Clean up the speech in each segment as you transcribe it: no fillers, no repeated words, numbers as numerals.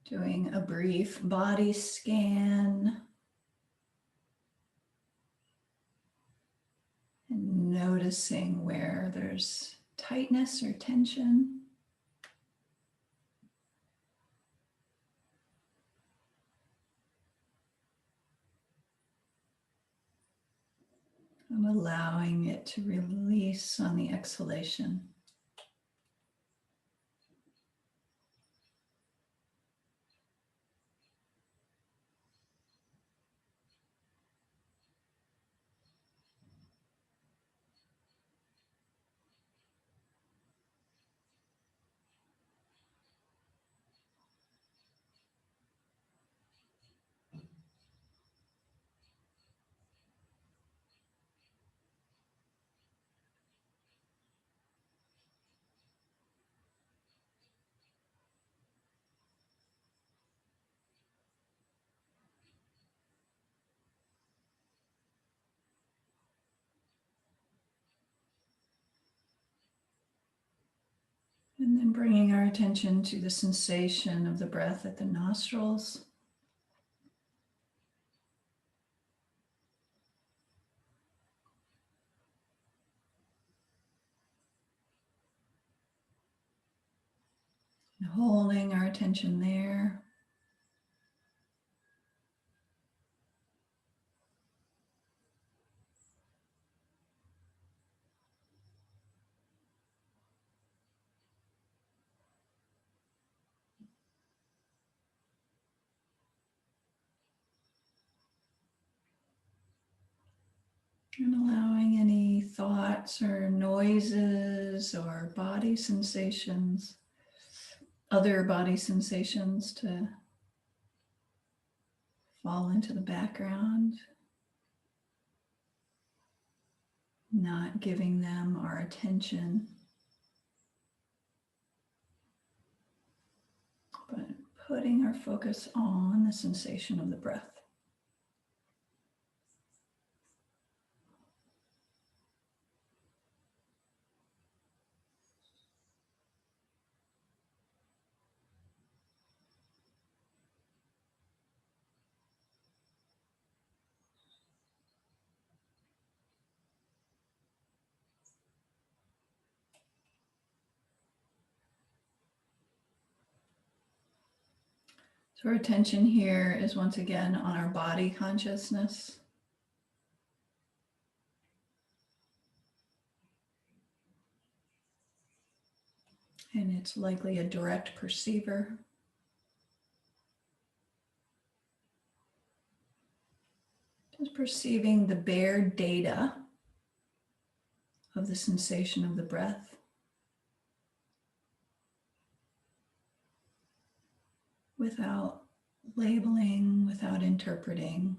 Doing a brief body scan and noticing where there's tightness or tension. And allowing it to release on the exhalation. And then bringing our attention to the sensation of the breath at the nostrils. And holding our attention there. And allowing any thoughts or noises or body sensations, other body sensations to fall into the background, not giving them our attention, but putting our focus on the sensation of the breath. So our attention here is once again on our body consciousness. And it's likely a direct perceiver. Just perceiving the bare data of the sensation of the breath. Without labeling, without interpreting.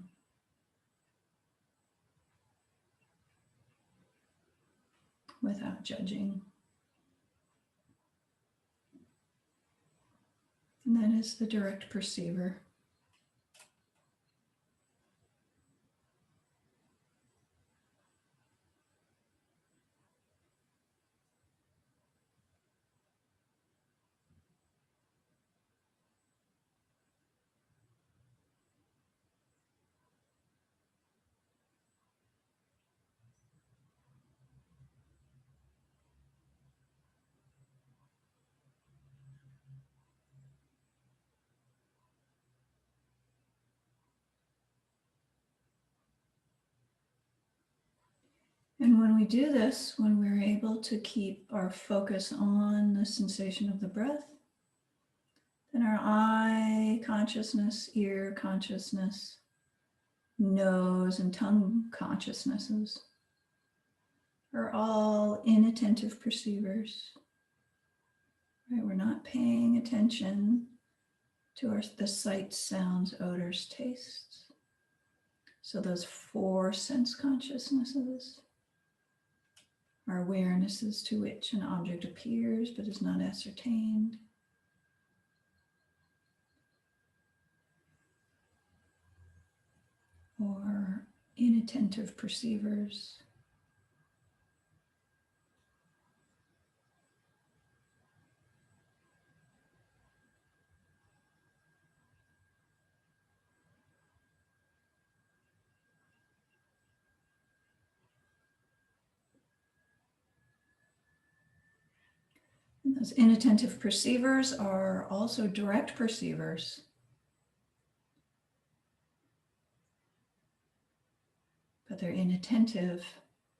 Without judging. And that is the direct perceiver. And when we do this, when we're able to keep our focus on the sensation of the breath, then our eye consciousness, ear consciousness, nose and tongue consciousnesses are all inattentive perceivers. Right? We're not paying attention to the sights, sounds, odors, tastes. So those 4 sense consciousnesses are awarenesses to which an object appears but is not ascertained. Or inattentive perceivers. And those inattentive perceivers are also direct perceivers. But they're inattentive,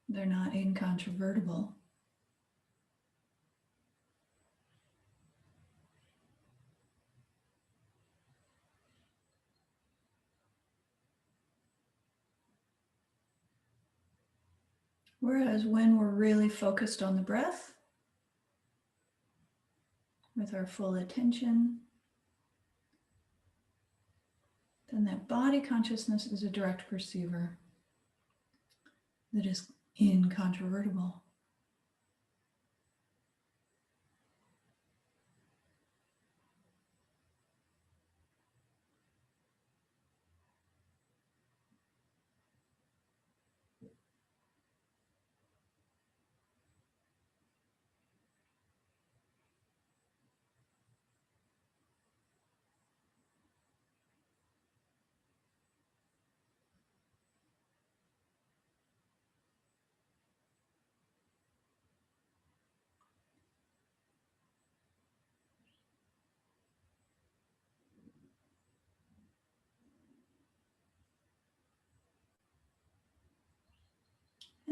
they're not incontrovertible. Whereas when we're really focused on the breath, with our full attention, then that body consciousness is a direct perceiver that is incontrovertible.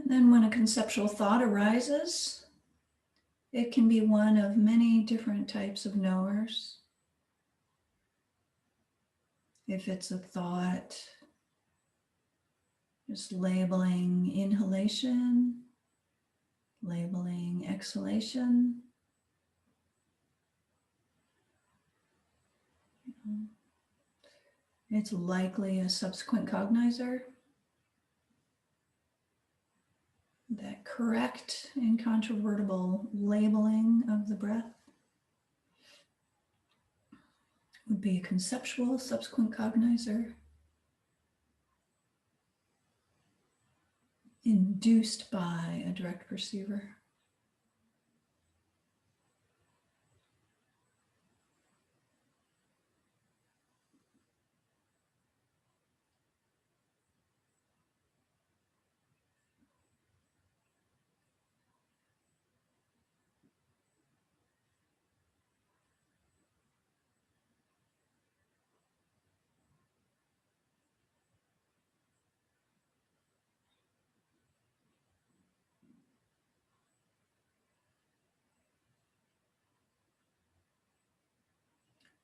And then when a conceptual thought arises, it can be one of many different types of knowers. If it's a thought, just labeling inhalation, labeling exhalation. It's likely a subsequent cognizer. That correct, incontrovertible labeling of the breath would be a conceptual subsequent cognizer induced by a direct perceiver.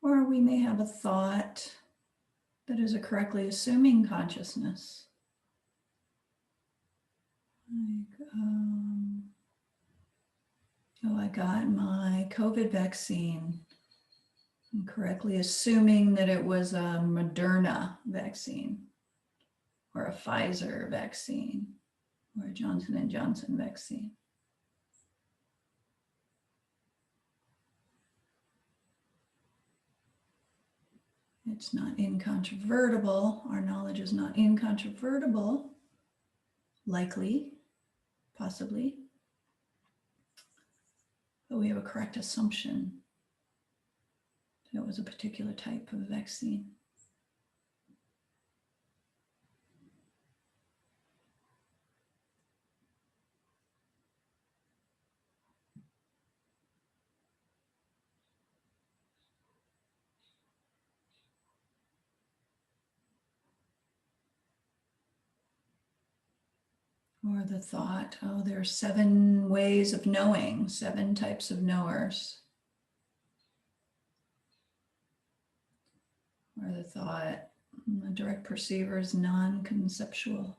Or we may have a thought that is a correctly assuming consciousness. Like, oh, I got my COVID vaccine. I'm correctly assuming that it was a Moderna vaccine or a Pfizer vaccine or a Johnson & Johnson vaccine. It's not incontrovertible. Our knowledge is not incontrovertible. Likely, possibly. But we have a correct assumption that it was a particular type of vaccine. Or the thought, oh, there are 7 ways of knowing, 7 types of knowers. Or the thought, a direct perceiver is non-conceptual.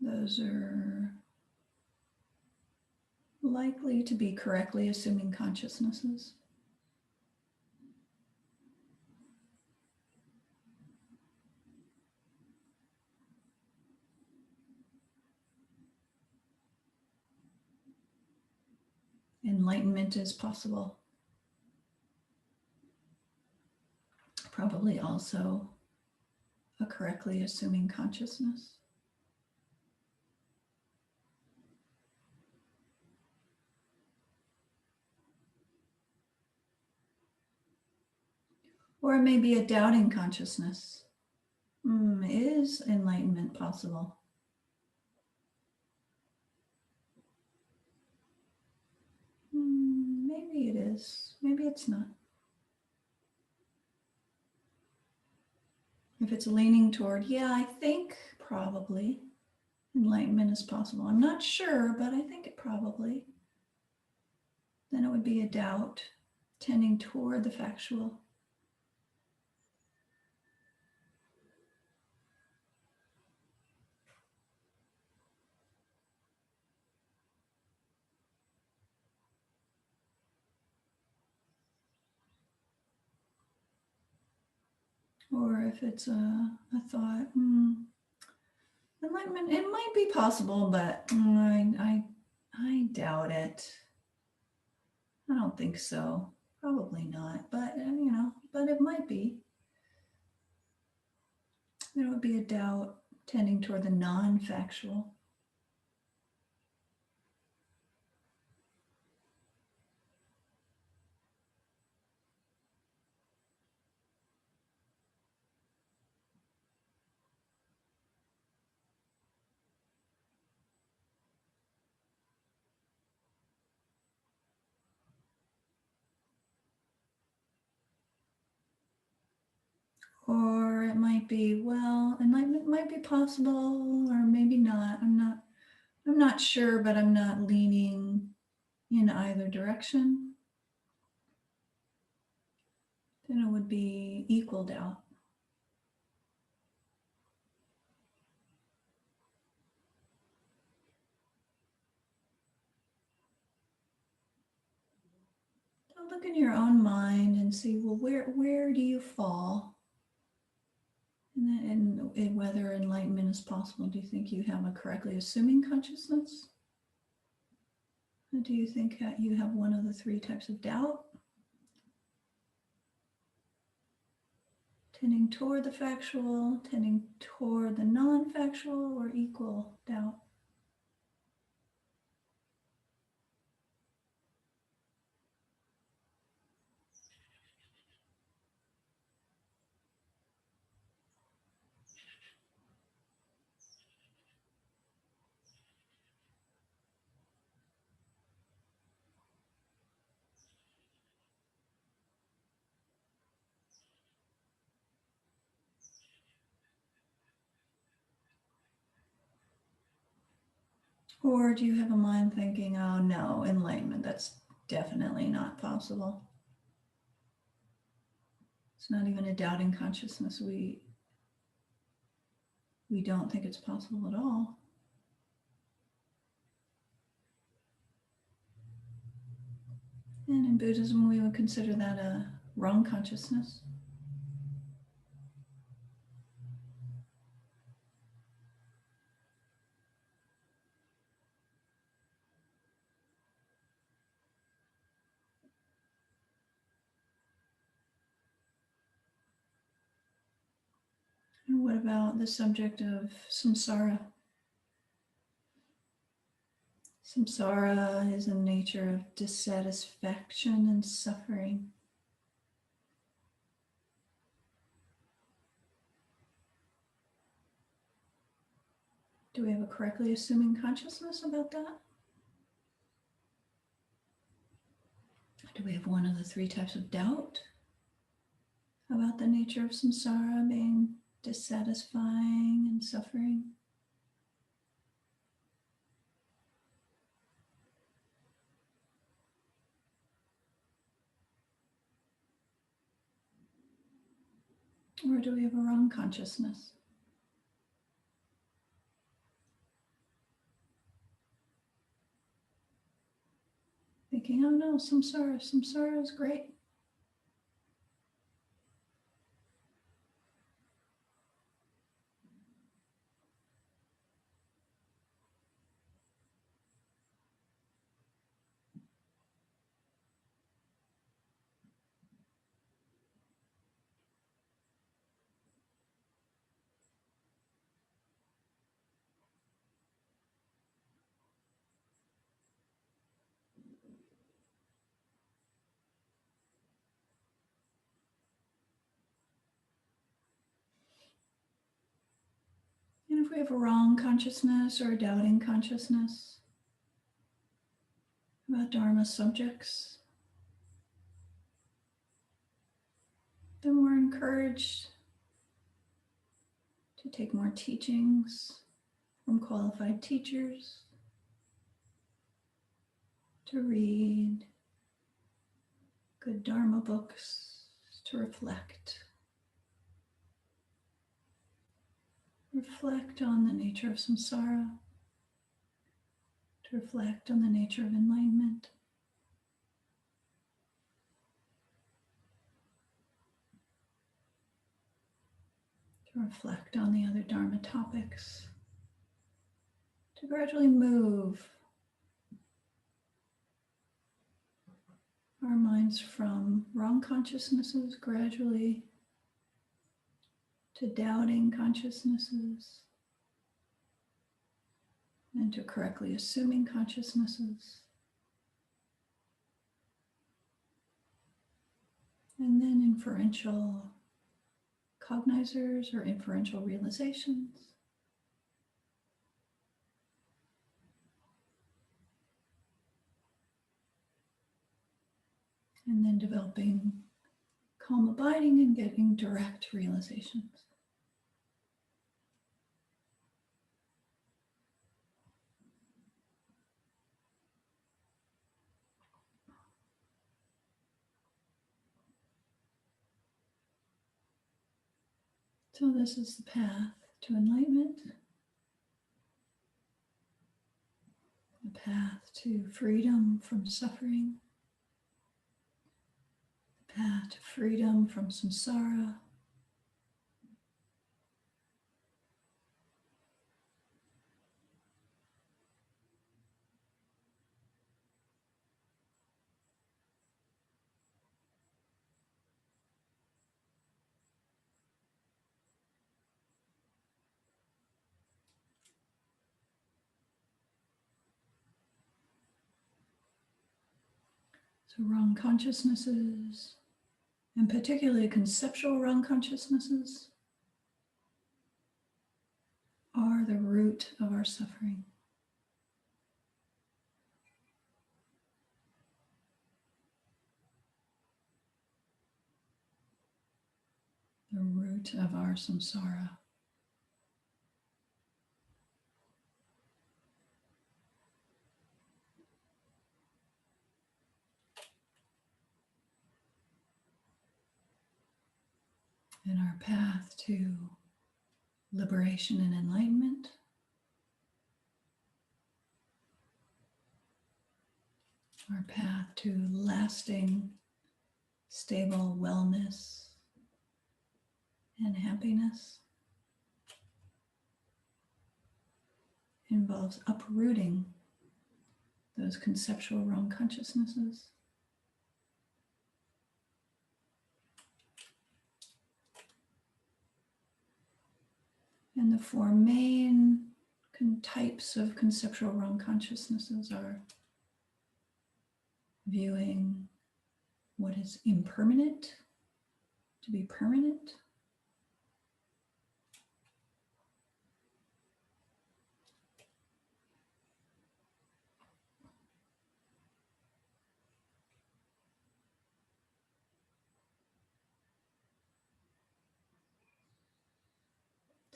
Those are likely to be correctly assuming consciousnesses. Enlightenment is possible. Probably also a correctly assuming consciousness. Or it may be a doubting consciousness. Is enlightenment possible? it's not. If it's leaning toward, yeah, I think probably enlightenment is possible. I'm not sure, but I think it probably. Then it would be a doubt tending toward the factual. Or if it's a thought, enlightenment, it might be possible, but I doubt it. I don't think so. Probably not, but but it might be. There would be a doubt tending toward the non-factual. Or it might be, well, enlightenment might be possible, or maybe not. I'm not sure, but I'm not leaning in either direction. Then it would be equal doubt. So look in your own mind and see, well, where do you fall? And whether enlightenment is possible. Do you think you have a correctly assuming consciousness? Or do you think that you have one of the three types of doubt? Tending toward the factual, tending toward the non-factual, or equal doubt? Or do you have a mind thinking, oh no, enlightenment, that's definitely not possible. It's not even a doubting consciousness. We don't think it's possible at all. And in Buddhism, we would consider that a wrong consciousness. And what about the subject of samsara? Samsara is a nature of dissatisfaction and suffering. Do we have a correctly assuming consciousness about that? Do we have one of the three types of doubt about the nature of samsara being dissatisfying and suffering? Or do we have a wrong consciousness? Thinking, oh no, samsara is great. And if we have a wrong consciousness or a doubting consciousness about Dharma subjects, then we're encouraged to take more teachings from qualified teachers, to read good Dharma books, to reflect. Reflect on the nature of samsara, to reflect on the nature of enlightenment. To reflect on the other Dharma topics, to gradually move our minds from wrong consciousnesses gradually to doubting consciousnesses and to correctly assuming consciousnesses. And then inferential cognizers or inferential realizations. And then developing calm abiding and getting direct realizations. So this is the path to enlightenment, the path to freedom from suffering, the path to freedom from samsara, so wrong consciousnesses, and particularly conceptual wrong consciousnesses, are the root of our suffering. The root of our samsara. And our path to liberation and enlightenment, our path to lasting, stable wellness and happiness involves uprooting those conceptual wrong consciousnesses. And the four main types of conceptual wrong consciousnesses are viewing what is impermanent to be permanent,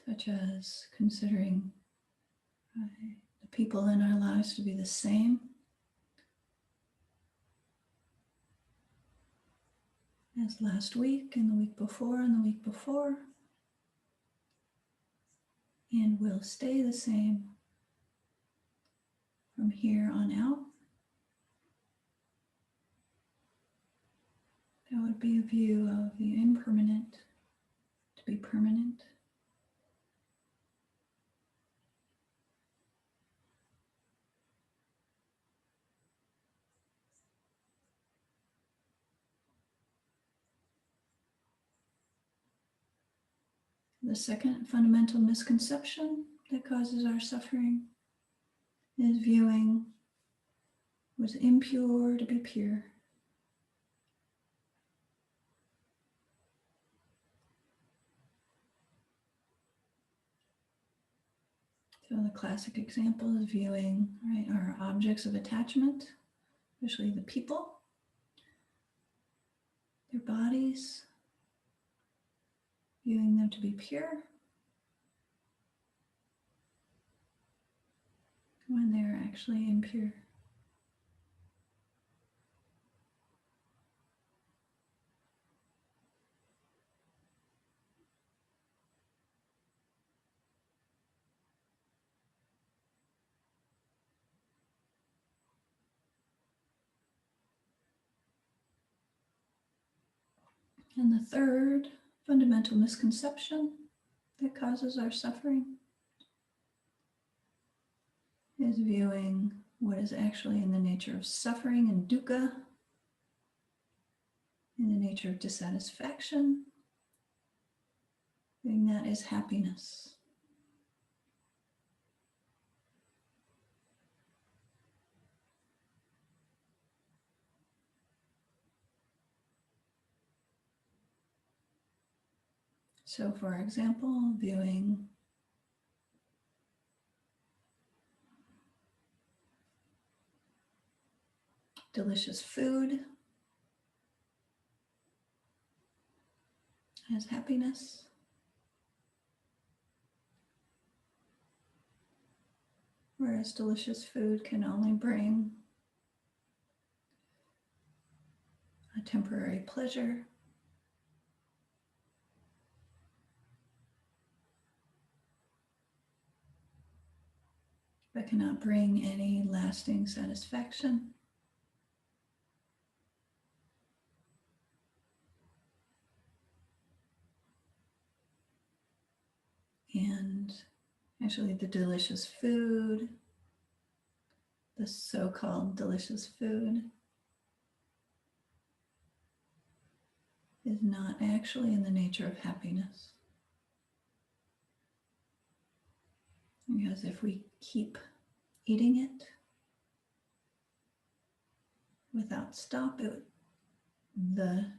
such as considering the people in our lives to be the same as last week and the week before and the week before, and will stay the same from here on out. That would be a view of the impermanent to be permanent. The second fundamental misconception that causes our suffering is viewing what's impure to be pure. So the classic example is viewing, our objects of attachment, especially the people, their bodies, viewing them to be pure when they are actually impure. And the third fundamental misconception that causes our suffering is viewing what is actually in the nature of suffering and dukkha, in the nature of dissatisfaction, viewing that as happiness. So, for example, viewing delicious food as happiness, whereas delicious food can only bring a temporary pleasure. But cannot bring any lasting satisfaction. And actually the delicious food, the so-called delicious food, is not actually in the nature of happiness. Because if we keep eating it without stop, the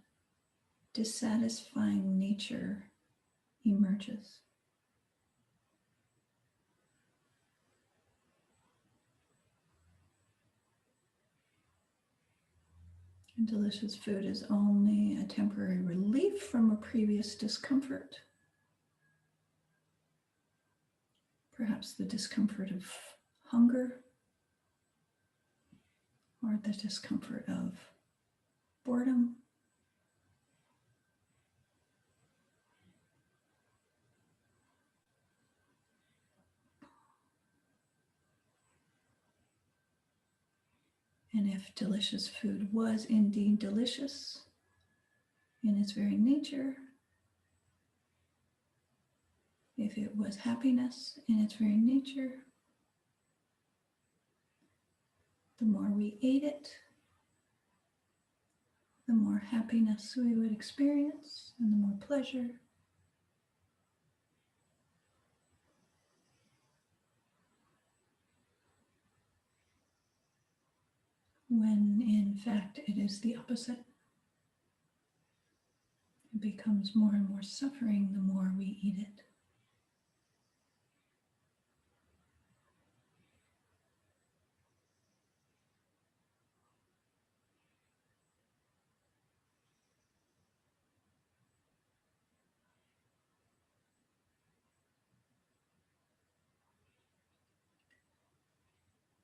dissatisfying nature emerges. And delicious food is only a temporary relief from a previous discomfort. Perhaps the discomfort of hunger, or the discomfort of boredom. And if delicious food was indeed delicious in its very nature, if it was happiness in its very nature, the more we ate it, the more happiness we would experience and the more pleasure. When in fact it is the opposite. It becomes more and more suffering the more we eat it.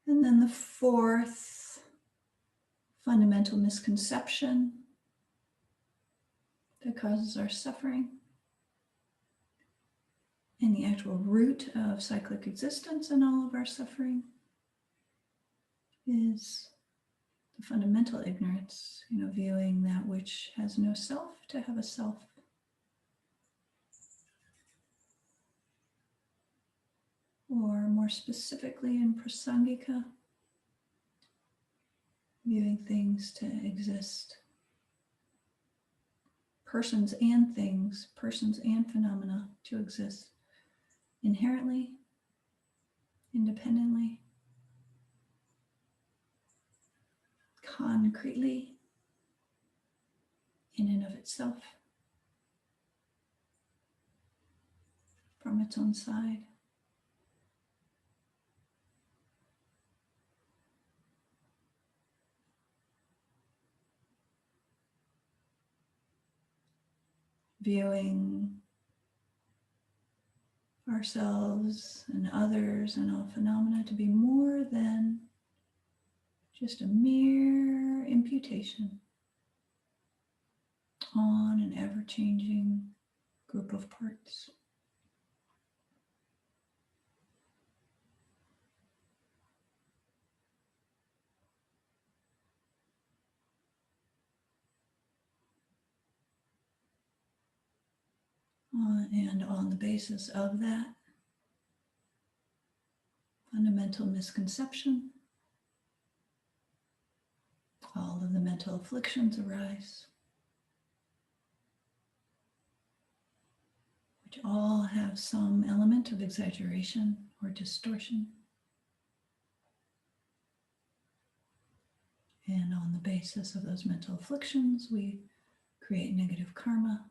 And then the fourth fundamental misconception that causes our suffering and the actual root of cyclic existence and all of our suffering is the fundamental ignorance, viewing that which has no self to have a self. Or more specifically in Prasangika, viewing things to exist. Persons and things, persons and phenomena to exist inherently, independently, concretely, in and of itself, from its own side. Viewing ourselves and others and all phenomena to be more than just a mere imputation on an ever-changing group of parts. And on the basis of that fundamental misconception, all of the mental afflictions arise, which all have some element of exaggeration or distortion. And on the basis of those mental afflictions, we create negative karma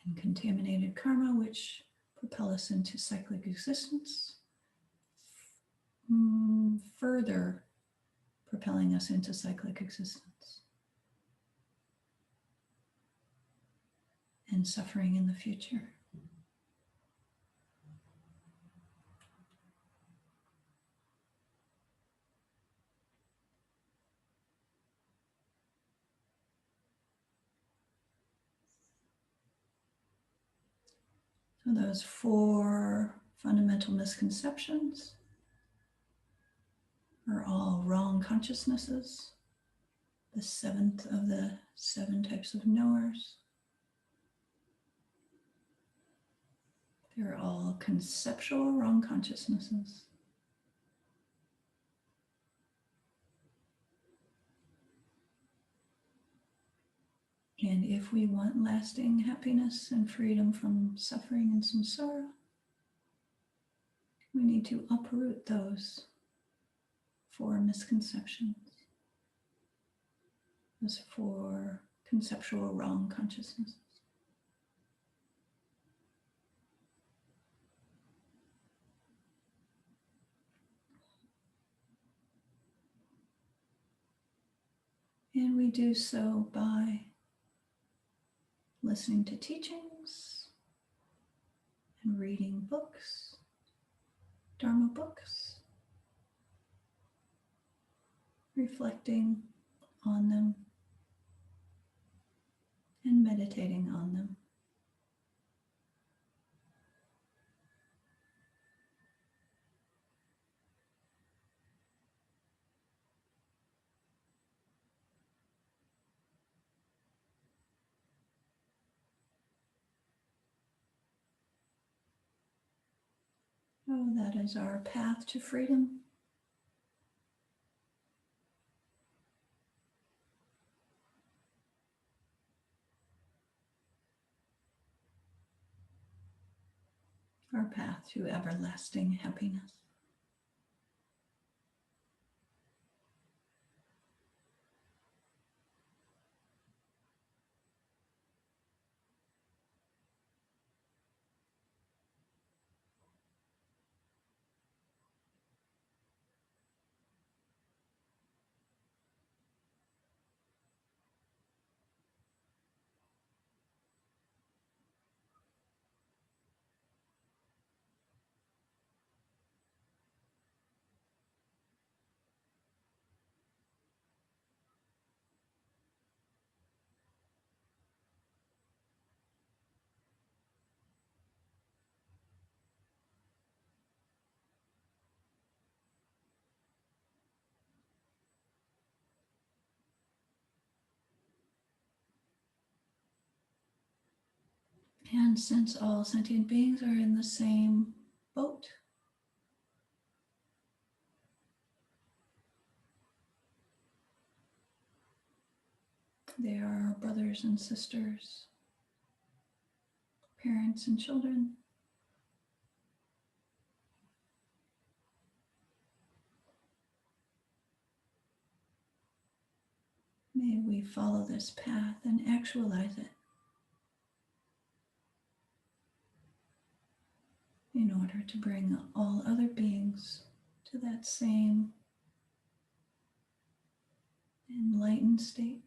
and contaminated karma, which propel us into cyclic existence, further propelling us into cyclic existence and suffering in the future. So those 4 fundamental misconceptions are all wrong consciousnesses, the 7th of the 7 types of knowers. They're all conceptual wrong consciousnesses. And if we want lasting happiness and freedom from suffering and samsara, we need to uproot those 4 misconceptions, those 4 conceptual wrong consciousnesses. And we do so by listening to teachings and reading books, Dharma books, reflecting on them and meditating on them. Oh, that is our path to freedom. Our path to everlasting happiness. And since all sentient beings are in the same boat, they are our brothers and sisters, parents and children. May we follow this path and actualize it in order to bring all other beings to that same enlightened state.